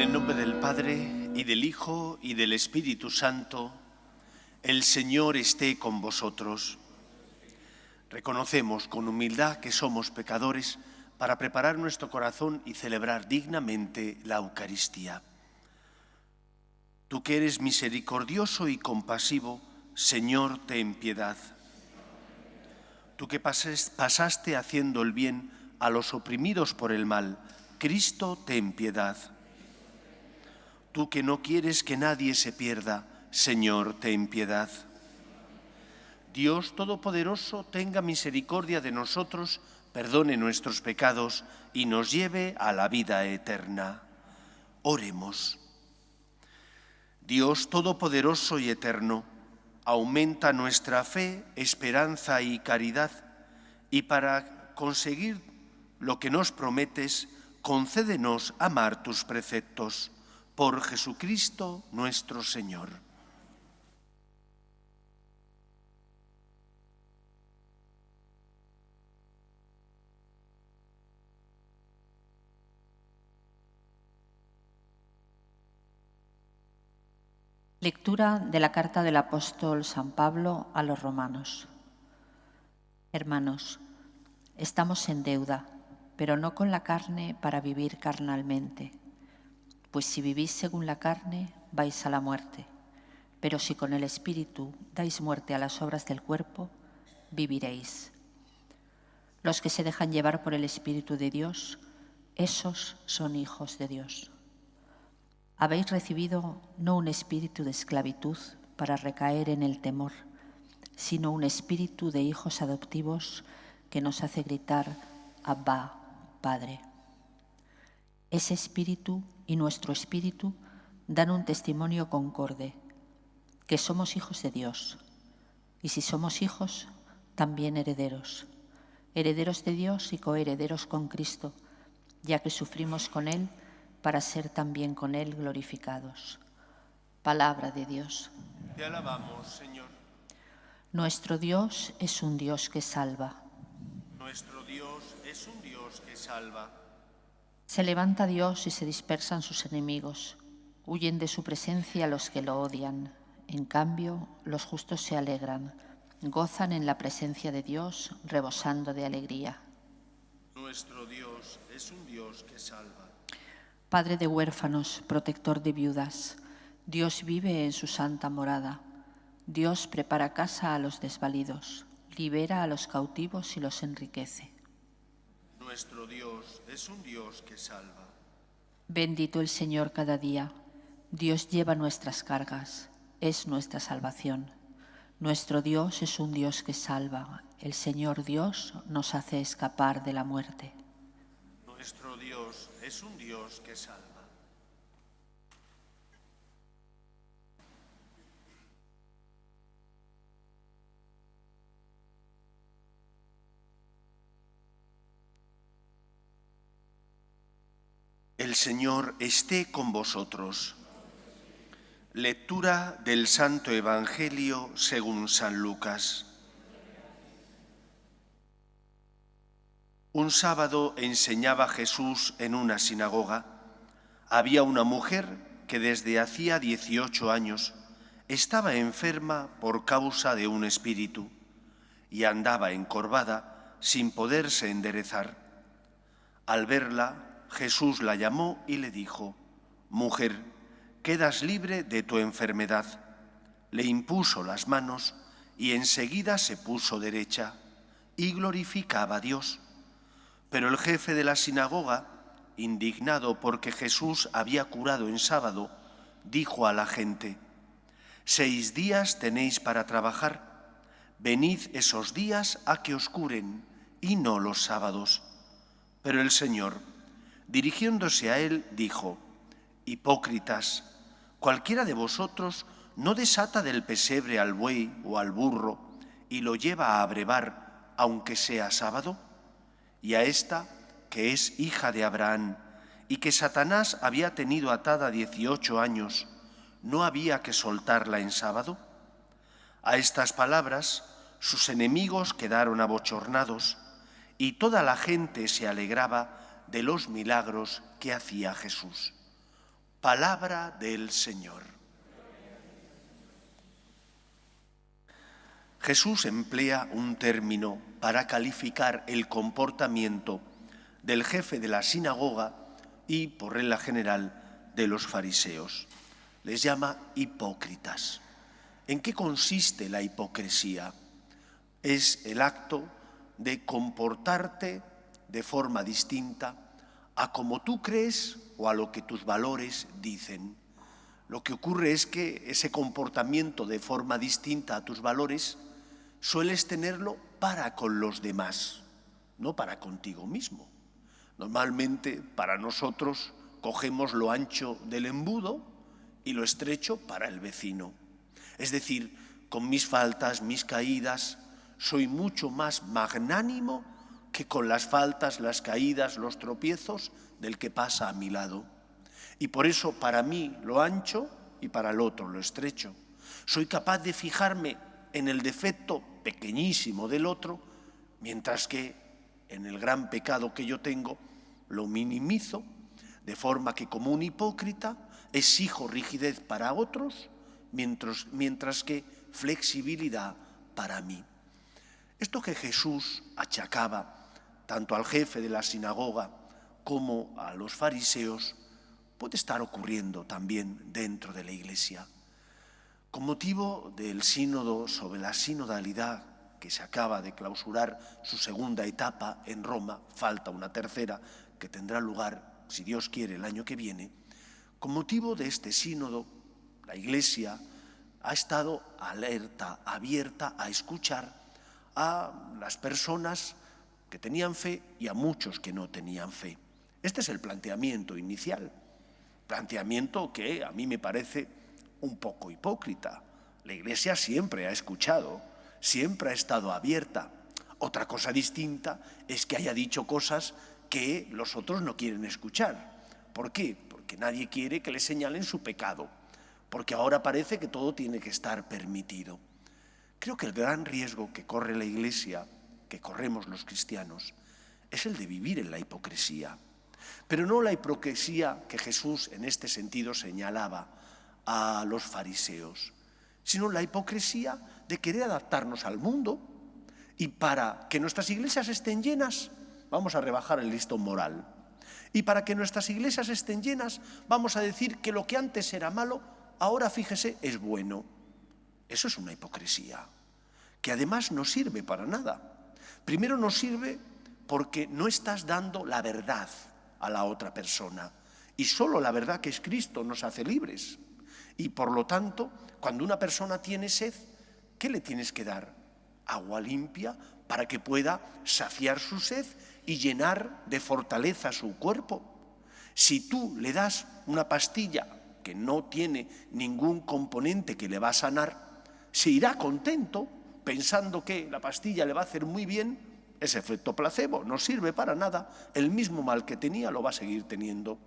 el nombre del Padre, y del Hijo, y del Espíritu Santo, el Señor esté con vosotros. Reconocemos con humildad que somos pecadores para preparar nuestro corazón y celebrar dignamente la Eucaristía. Tú que eres misericordioso y compasivo, Señor, ten piedad. Tú que pasaste haciendo el bien a los oprimidos por el mal, Cristo, ten piedad. Tú que no quieres que nadie se pierda, Señor, ten piedad. Dios Todopoderoso, tenga misericordia de nosotros, perdone nuestros pecados y nos lleve a la vida eterna. Oremos. Dios Todopoderoso y eterno, aumenta nuestra fe, esperanza y caridad, y para conseguir lo que nos prometes, concédenos amar tus preceptos. Por Jesucristo nuestro Señor. Lectura de la carta del apóstol San Pablo a los romanos. Hermanos, estamos en deuda, pero no con la carne para vivir carnalmente. Pues si vivís según la carne, vais a la muerte. Pero si con el Espíritu dais muerte a las obras del cuerpo, viviréis. Los que se dejan llevar por el Espíritu de Dios, esos son hijos de Dios. Habéis recibido no un espíritu de esclavitud para recaer en el temor, sino un espíritu de hijos adoptivos que nos hace gritar, Abba, Padre. Ese espíritu y nuestro espíritu dan un testimonio concorde, que somos hijos de Dios. Y si somos hijos, también herederos. Herederos de Dios y coherederos con Cristo, ya que sufrimos con Él para ser también con Él glorificados. Palabra de Dios. Te alabamos, Señor. Nuestro Dios es un Dios que salva. Nuestro Dios es un Dios que salva. Se levanta Dios y se dispersan sus enemigos. Huyen de su presencia los que lo odian. En cambio, los justos se alegran. Gozan en la presencia de Dios, rebosando de alegría. Nuestro Dios es un Dios que salva. Padre de huérfanos, protector de viudas, Dios vive en su santa morada. Dios prepara casa a los desvalidos, libera a los cautivos y los enriquece. Nuestro Dios es un Dios que salva. Bendito el Señor cada día. Dios lleva nuestras cargas, es nuestra salvación. Nuestro Dios es un Dios que salva. El Señor Dios nos hace escapar de la muerte. Nuestro Dios es un Dios que salva. El Señor esté con vosotros. Lectura del Santo Evangelio según San Lucas. Un sábado enseñaba Jesús en una sinagoga. Había una mujer que desde hacía 18 años estaba enferma por causa de un espíritu y andaba encorvada sin poderse enderezar. Al verla, Jesús la llamó y le dijo, «Mujer, quedas libre de tu enfermedad». Le impuso las manos y enseguida se puso derecha y glorificaba a Dios. Pero el jefe de la sinagoga, indignado porque Jesús había curado en sábado, dijo a la gente, «6 días tenéis para trabajar, venid esos días a que os curen, y no los sábados». Pero el Señor, dirigiéndose a él, dijo, «Hipócritas, cualquiera de vosotros no desata del pesebre al buey o al burro y lo lleva a brevar, aunque sea sábado. Y a esta, que es hija de Abraham, y que Satanás había tenido atada 18 años, ¿no había que soltarla en sábado?». A estas palabras, sus enemigos quedaron abochornados, y toda la gente se alegraba de los milagros que hacía Jesús. Palabra del Señor. Jesús emplea un término para calificar el comportamiento del jefe de la sinagoga y, por regla general, de los fariseos. Les llama hipócritas. ¿En qué consiste la hipocresía? Es el acto de comportarte de forma distinta a como tú crees o a lo que tus valores dicen. Lo que ocurre es que ese comportamiento de forma distinta a tus valores sueles tenerlo para con los demás, no para contigo mismo. Normalmente para nosotros cogemos lo ancho del embudo y lo estrecho para el vecino. Es decir, con mis faltas, mis caídas, soy mucho más magnánimo que con las faltas, las caídas, los tropiezos del que pasa a mi lado. Y por eso para mí lo ancho y para el otro lo estrecho. Soy capaz de fijarme en el defecto pequeñísimo del otro, mientras que en el gran pecado que yo tengo lo minimizo, de forma que como un hipócrita exijo rigidez para otros, mientras que flexibilidad para mí. Esto que Jesús achacaba tanto al jefe de la sinagoga como a los fariseos puede estar ocurriendo también dentro de la Iglesia. Con motivo del sínodo sobre la sinodalidad que se acaba de clausurar su segunda etapa en Roma, falta una tercera que tendrá lugar, si Dios quiere, el año que viene, con motivo de este sínodo, la Iglesia ha estado alerta, abierta a escuchar a las personas que tenían fe y a muchos que no tenían fe. Este es el planteamiento inicial, planteamiento que a mí me parece un poco hipócrita. La Iglesia siempre ha escuchado, siempre ha estado abierta. Otra cosa distinta es que haya dicho cosas que los otros no quieren escuchar. ¿Por qué? Porque nadie quiere que le señalen su pecado, porque ahora parece que todo tiene que estar permitido. Creo que el gran riesgo que corre la Iglesia, que corremos los cristianos, es el de vivir en la hipocresía. Pero no la hipocresía que Jesús en este sentido señalaba a los fariseos, sino la hipocresía de querer adaptarnos al mundo y para que nuestras iglesias estén llenas vamos a rebajar el listón moral y para que nuestras iglesias estén llenas vamos a decir que lo que antes era malo ahora, fíjese, es bueno. Eso es una hipocresía que además no sirve para nada. Primero no sirve porque no estás dando la verdad a la otra persona y solo la verdad que es Cristo nos hace libres. Y por lo tanto, cuando una persona tiene sed, ¿qué le tienes que dar? Agua limpia para que pueda saciar su sed y llenar de fortaleza su cuerpo. Si tú le das una pastilla que no tiene ningún componente que le va a sanar, se irá contento pensando que la pastilla le va a hacer muy bien. Ese efecto placebo no sirve para nada. El mismo mal que tenía lo va a seguir teniendo.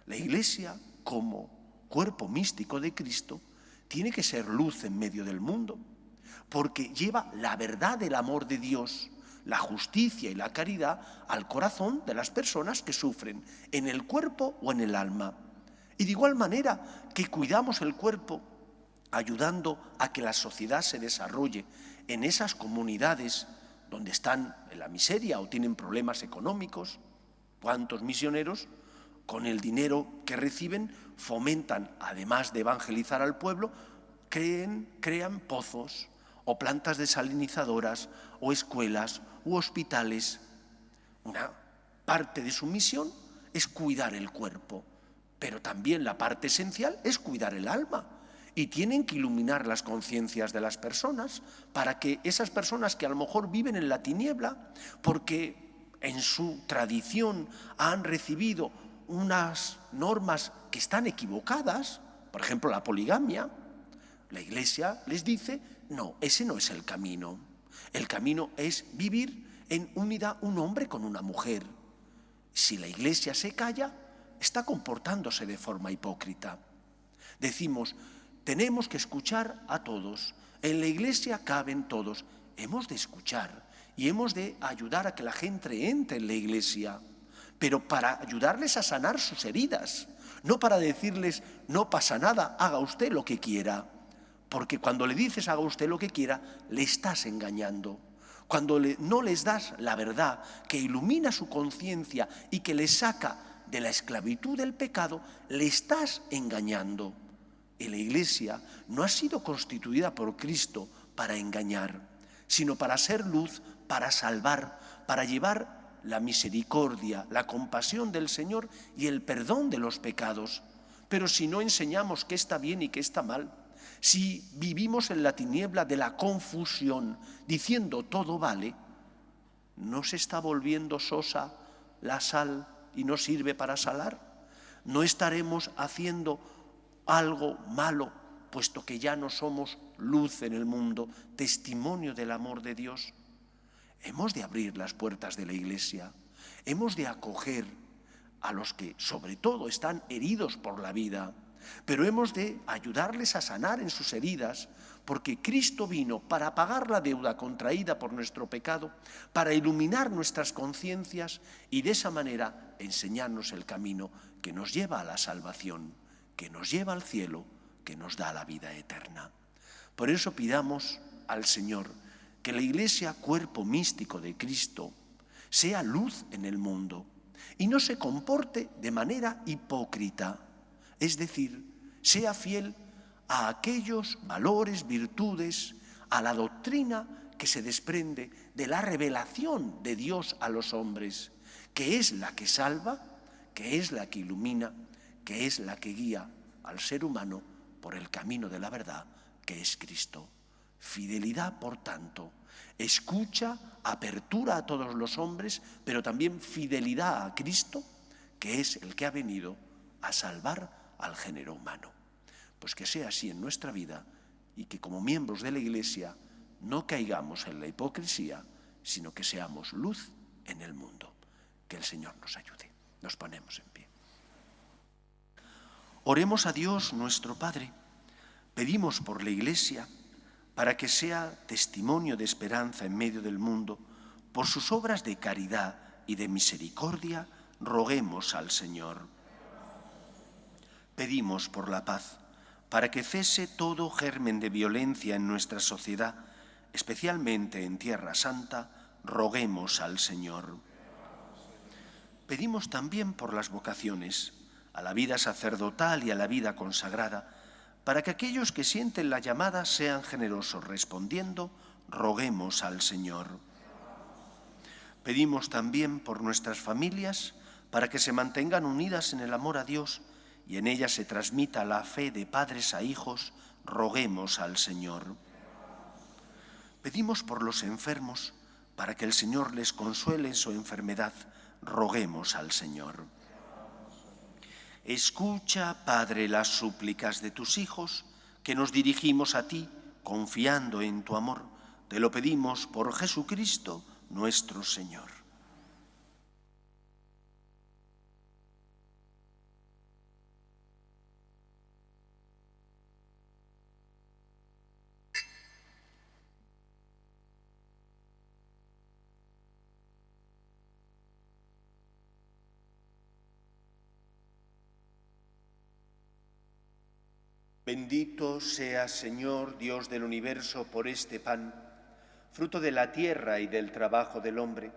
La Iglesia, como cuerpo místico de Cristo, tiene que ser luz en medio del mundo, porque lleva la verdad del amor de Dios, la justicia y la caridad al corazón de las personas que sufren, en el cuerpo o en el alma. Y de igual manera que cuidamos el cuerpo, ayudando a que la sociedad se desarrolle en esas comunidades donde están en la miseria o tienen problemas económicos. ¿Cuántos misioneros con el dinero que reciben fomentan, además de evangelizar al pueblo, crean pozos o plantas desalinizadoras o escuelas u hospitales? Una parte de su misión es cuidar el cuerpo, pero también la parte esencial es cuidar el alma. Y tienen que iluminar las conciencias de las personas para que esas personas que a lo mejor viven en la tiniebla, porque en su tradición han recibido unas normas que están equivocadas, por ejemplo la poligamia, la Iglesia les dice, no, ese no es el camino. El camino es vivir en unidad un hombre con una mujer. Si la Iglesia se calla, está comportándose de forma hipócrita. Decimos, tenemos que escuchar a todos. En la Iglesia caben todos. Hemos de escuchar y hemos de ayudar a que la gente entre en la Iglesia, pero para ayudarles a sanar sus heridas, no para decirles no pasa nada, haga usted lo que quiera, porque cuando le dices haga usted lo que quiera, le estás engañando. Cuando no les das la verdad que ilumina su conciencia y que les saca de la esclavitud del pecado, le estás engañando. Y la Iglesia no ha sido constituida por Cristo para engañar, sino para ser luz, para salvar, para llevar la misericordia, la compasión del Señor y el perdón de los pecados. Pero si no enseñamos qué está bien y qué está mal, si vivimos en la tiniebla de la confusión, diciendo todo vale, ¿no se está volviendo sosa la sal y no sirve para salar? ¿No estaremos haciendo algo malo, puesto que ya no somos luz en el mundo, testimonio del amor de Dios? Hemos de abrir las puertas de la Iglesia, hemos de acoger a los que sobre todo están heridos por la vida, pero hemos de ayudarles a sanar en sus heridas, porque Cristo vino para pagar la deuda contraída por nuestro pecado, para iluminar nuestras conciencias y de esa manera enseñarnos el camino que nos lleva a la salvación, que nos lleva al cielo, que nos da la vida eterna. Por eso pidamos al Señor que la Iglesia, cuerpo místico de Cristo, sea luz en el mundo y no se comporte de manera hipócrita, es decir, sea fiel a aquellos valores, virtudes, a la doctrina que se desprende de la revelación de Dios a los hombres, que es la que salva, que es la que ilumina, que es la que guía al ser humano por el camino de la verdad, que es Cristo. Fidelidad, por tanto, escucha, apertura a todos los hombres, pero también fidelidad a Cristo, que es el que ha venido a salvar al género humano. Pues que sea así en nuestra vida y que como miembros de la Iglesia no caigamos en la hipocresía, sino que seamos luz en el mundo. Que el Señor nos ayude. Nos ponemos en pie. Oremos a Dios nuestro Padre. Pedimos por la Iglesia para que sea testimonio de esperanza en medio del mundo. Por sus obras de caridad y de misericordia, roguemos al Señor. Pedimos por la paz, para que cese todo germen de violencia en nuestra sociedad, especialmente en Tierra Santa, roguemos al Señor. Pedimos también por las vocaciones, a la vida sacerdotal y a la vida consagrada, para que aquellos que sienten la llamada sean generosos respondiendo, roguemos al Señor. Pedimos también por nuestras familias, para que se mantengan unidas en el amor a Dios y en ellas se transmita la fe de padres a hijos, roguemos al Señor. Pedimos por los enfermos, para que el Señor les consuele en su enfermedad, roguemos al Señor. Escucha, Padre, las súplicas de tus hijos, que nos dirigimos a ti, confiando en tu amor. Te lo pedimos por Jesucristo, nuestro Señor. Bendito seas, Señor, Dios del universo, por este pan, fruto de la tierra y del trabajo del hombre,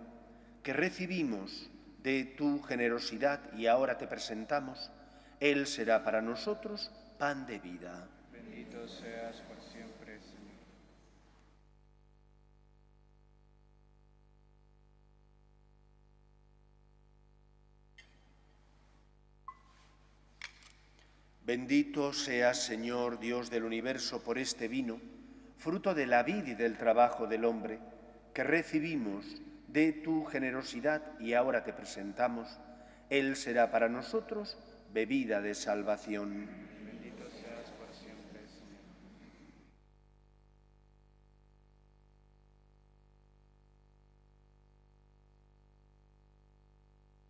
que recibimos de tu generosidad y ahora te presentamos. Él será para nosotros pan de vida. Bendito seas por siempre, Señor. Bendito seas, Señor, Dios del universo, por este vino, fruto de la vid y del trabajo del hombre, que recibimos de tu generosidad y ahora te presentamos. Él será para nosotros bebida de salvación. Bendito seas por siempre, Señor.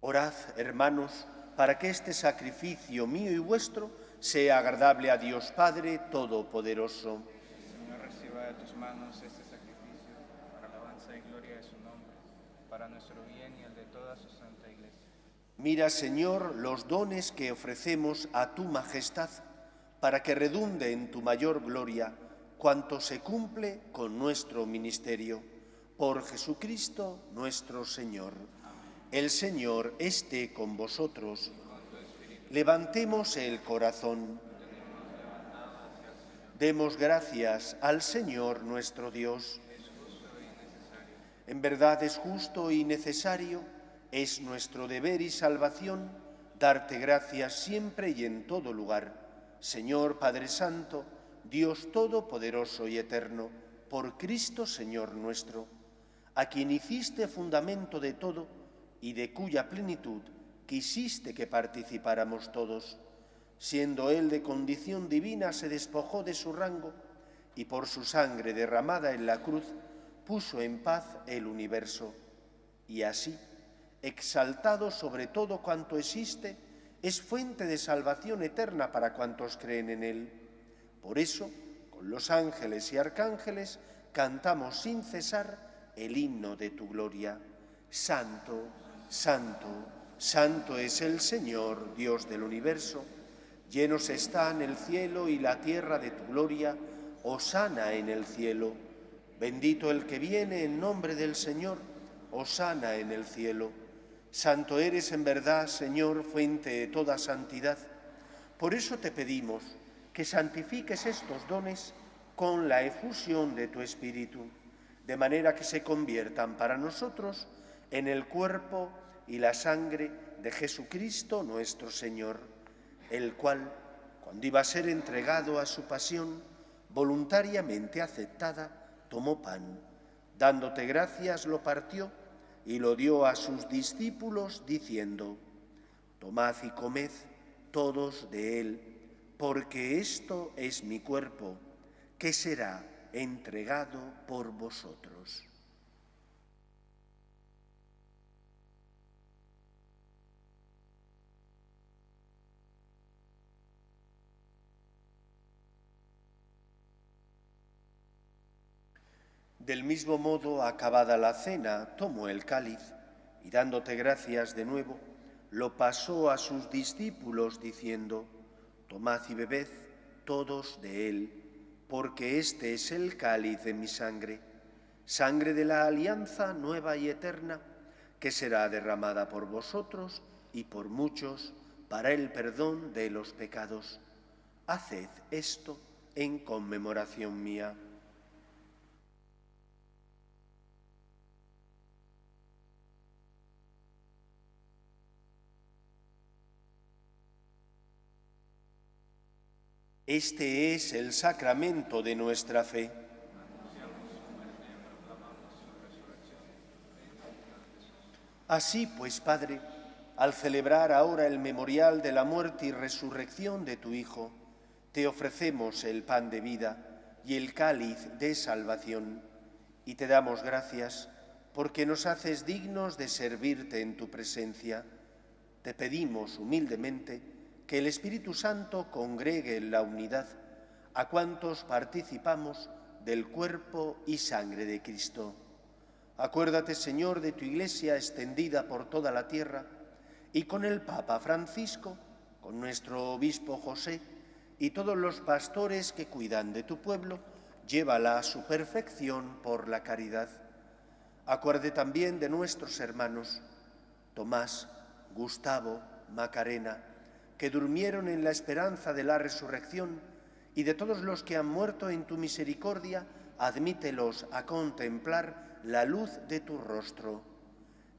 Orad, hermanos, para que este sacrificio mío y vuestro sea agradable a Dios Padre Todopoderoso. Señor, reciba de tus manos este sacrificio para alabanza y gloria de su nombre, para nuestro bien y el de toda su santa Iglesia. Mira, Señor, los dones que ofrecemos a tu majestad, para que redunde en tu mayor gloria cuanto se cumple con nuestro ministerio. Por Jesucristo nuestro Señor. El Señor esté con vosotros. Levantemos el corazón. Demos gracias al Señor nuestro Dios. En verdad es justo y necesario, es nuestro deber y salvación, darte gracias siempre y en todo lugar. Señor Padre Santo, Dios Todopoderoso y Eterno, por Cristo Señor nuestro, a quien hiciste fundamento de todo y de cuya plenitud quisiste que participáramos todos. Siendo Él de condición divina, se despojó de su rango y por su sangre derramada en la cruz puso en paz el universo. Y así, exaltado sobre todo cuanto existe, es fuente de salvación eterna para cuantos creen en Él. Por eso, con los ángeles y arcángeles, cantamos sin cesar el himno de tu gloria. Santo, santo, santo es el Señor, Dios del universo. Llenos están el cielo y la tierra de tu gloria. Hosana en el cielo. Bendito el que viene en nombre del Señor. Hosana en el cielo. Santo eres en verdad, Señor, fuente de toda santidad. Por eso te pedimos que santifiques estos dones con la efusión de tu Espíritu, de manera que se conviertan para nosotros en el cuerpo y la sangre de Jesucristo nuestro Señor, el cual, cuando iba a ser entregado a su pasión, voluntariamente aceptada, tomó pan, dándote gracias, lo partió y lo dio a sus discípulos, diciendo: tomad y comed todos de él, porque esto es mi cuerpo, que será entregado por vosotros. Del mismo modo, acabada la cena, tomó el cáliz y, dándote gracias de nuevo, lo pasó a sus discípulos, diciendo: tomad y bebed todos de él, porque este es el cáliz de mi sangre, sangre de la alianza nueva y eterna, que será derramada por vosotros y por muchos para el perdón de los pecados. Haced esto en conmemoración mía. Este es el sacramento de nuestra fe. Así pues, Padre, al celebrar ahora el memorial de la muerte y resurrección de tu Hijo, te ofrecemos el pan de vida y el cáliz de salvación, y te damos gracias porque nos haces dignos de servirte en tu presencia. Te pedimos humildemente que el Espíritu Santo congregue en la unidad a cuantos participamos del cuerpo y sangre de Cristo. Acuérdate, Señor, de tu Iglesia extendida por toda la tierra, y con el Papa Francisco, con nuestro obispo José y todos los pastores que cuidan de tu pueblo, llévala a su perfección por la caridad. Acuérdate también de nuestros hermanos Tomás, Gustavo, Macarena, que durmieron en la esperanza de la resurrección, y de todos los que han muerto en tu misericordia, admítelos a contemplar la luz de tu rostro.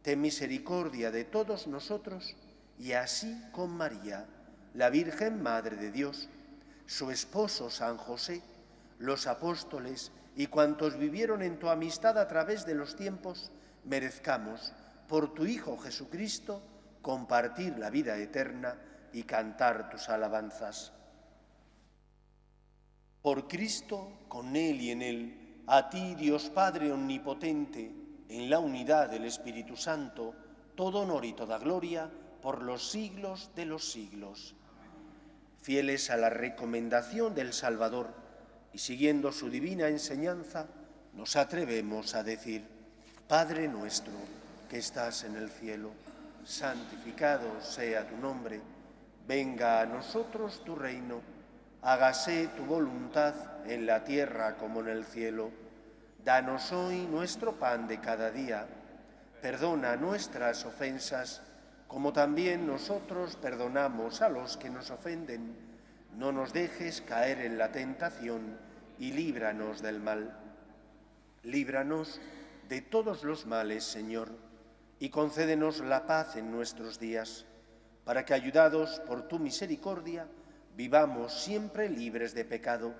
Ten misericordia de todos nosotros, y así con María, la Virgen Madre de Dios, su esposo San José, los apóstoles y cuantos vivieron en tu amistad a través de los tiempos, merezcamos, por tu Hijo Jesucristo, compartir la vida eterna y cantar tus alabanzas. Por Cristo, con Él y en Él, a ti, Dios Padre omnipotente, en la unidad del Espíritu Santo, todo honor y toda gloria por los siglos de los siglos. Fieles a la recomendación del Salvador y siguiendo su divina enseñanza, nos atrevemos a decir: Padre nuestro, que estás en el cielo, santificado sea tu nombre, venga a nosotros tu reino, hágase tu voluntad en la tierra como en el cielo. Danos hoy nuestro pan de cada día, perdona nuestras ofensas, como también nosotros perdonamos a los que nos ofenden. No nos dejes caer en la tentación y líbranos del mal. Líbranos de todos los males, Señor, y concédenos la paz en nuestros días, para que, ayudados por tu misericordia, vivamos siempre libres de pecado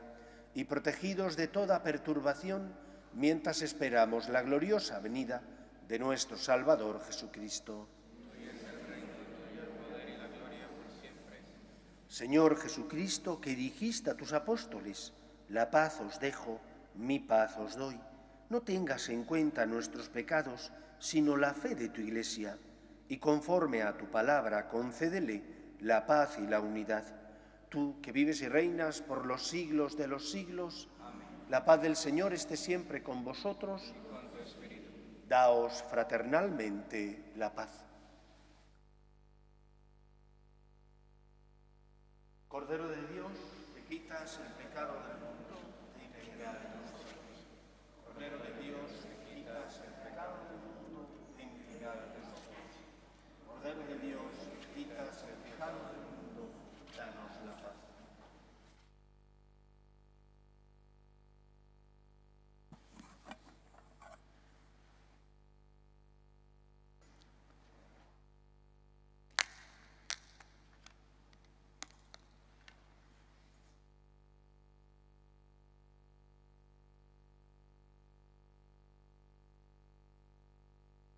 y protegidos de toda perturbación, mientras esperamos la gloriosa venida de nuestro Salvador Jesucristo. Señor Jesucristo, que dijiste a tus apóstoles: la paz os dejo, mi paz os doy. No tengas en cuenta nuestros pecados, sino la fe de tu Iglesia, y conforme a tu palabra concédele la paz y la unidad. Tú, que vives y reinas por los siglos de los siglos, amén. La paz del Señor esté siempre con vosotros. Y con tu espíritu. Daos fraternalmente la paz. Cordero de Dios, que quitas el pecado del mundo, ten piedad de nosotros. Cordero de Dios, que quitas el pecado del mundo, ten piedad de nosotros. Cordero de Dios, que quitas el pecado del mundo, danos la paz.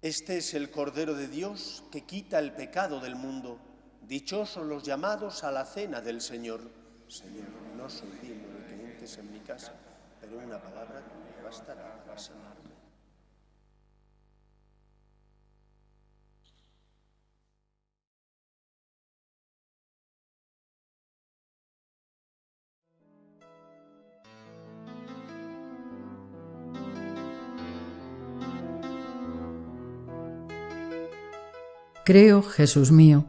Este es el Cordero de Dios que quita el pecado del mundo. Dichosos los llamados a la cena del Señor. Señor, no soy digno de que entres en mi casa, pero una palabra tuya bastará para sanarme. Creo, Jesús mío,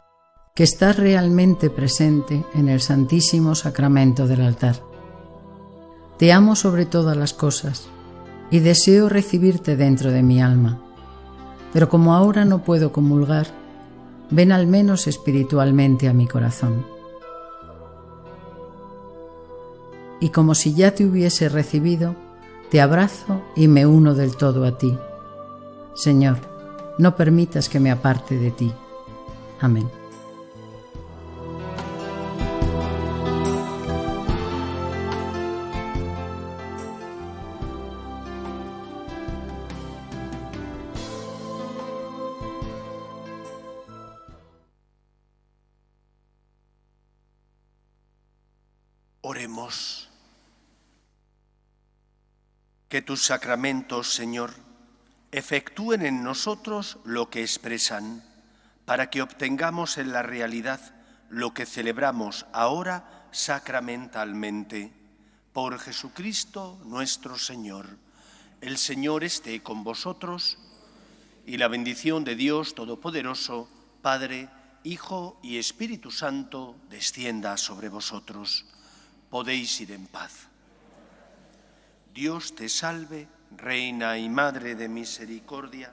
que estás realmente presente en el Santísimo Sacramento del altar. Te amo sobre todas las cosas y deseo recibirte dentro de mi alma. Pero como ahora no puedo comulgar, ven al menos espiritualmente a mi corazón. Y como si ya te hubiese recibido, te abrazo y me uno del todo a ti. Señor, no permitas que me aparte de ti. Amén. Oremos. Que tus sacramentos, Señor, efectúen en nosotros lo que expresan, para que obtengamos en la realidad lo que celebramos ahora sacramentalmente. Por Jesucristo nuestro Señor. El Señor esté con vosotros, y la bendición de Dios Todopoderoso, Padre, Hijo y Espíritu Santo, descienda sobre vosotros. Podéis ir en paz. Dios te salve, Reina y Madre de misericordia,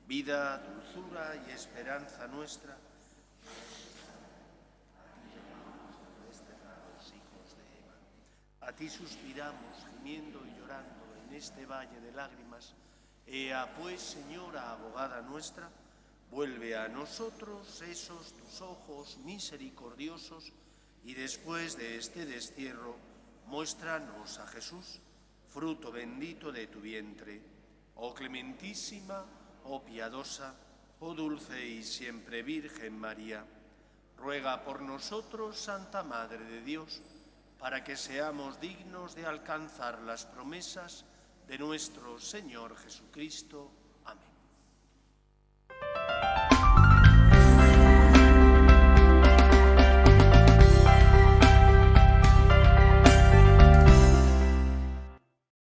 vida, dulzura y esperanza nuestra. A ti suspiramos, gimiendo y llorando en este valle de lágrimas. Ea pues, Señora, abogada nuestra, vuelve a nosotros esos tus ojos misericordiosos y después de este destierro, muéstranos a Jesús, fruto bendito de tu vientre. Oh clementísima, oh piadosa, oh dulce y siempre Virgen María, ruega por nosotros, Santa Madre de Dios, para que seamos dignos de alcanzar las promesas de nuestro Señor Jesucristo.